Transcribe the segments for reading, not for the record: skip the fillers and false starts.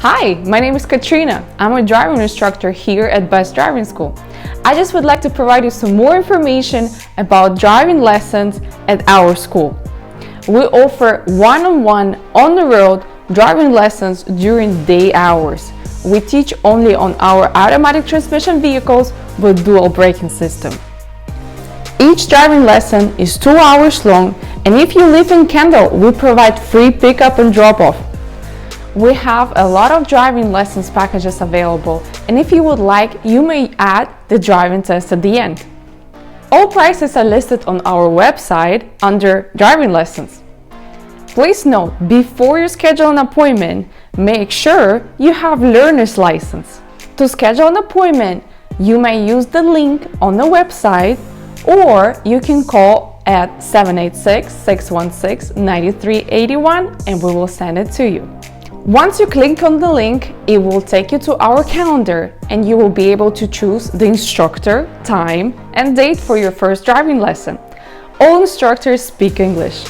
Hi, my name is Katrina. I'm a driving instructor here at Best Driving School. I just would like to provide you some more information about driving lessons at our school. We offer one-on-one, on-the-road driving lessons during day hours. We teach only on our automatic transmission vehicles with dual braking system. Each driving lesson is 2 hours long, and if you live in Kendall, we provide free pickup and drop-off. We have a lot of driving lessons packages available, and if you would like, you may add the driving test at the end. All prices are listed on our website under driving lessons. Please note, before you schedule an appointment, make sure you have learner's license. To schedule an appointment, you may use the link on the website, or you can call at 786-616-9381 and we will send it to you. Once you click on the link, it will take you to our calendar and you will be able to choose the instructor, time, and date for your first driving lesson. All instructors speak English.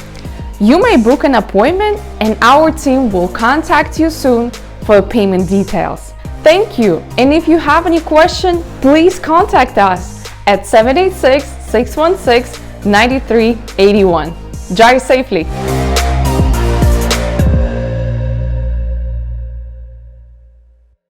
You may book an appointment and our team will contact you soon for payment details. Thank you, and if you have any question, please contact us at 786-616-9381. Drive safely!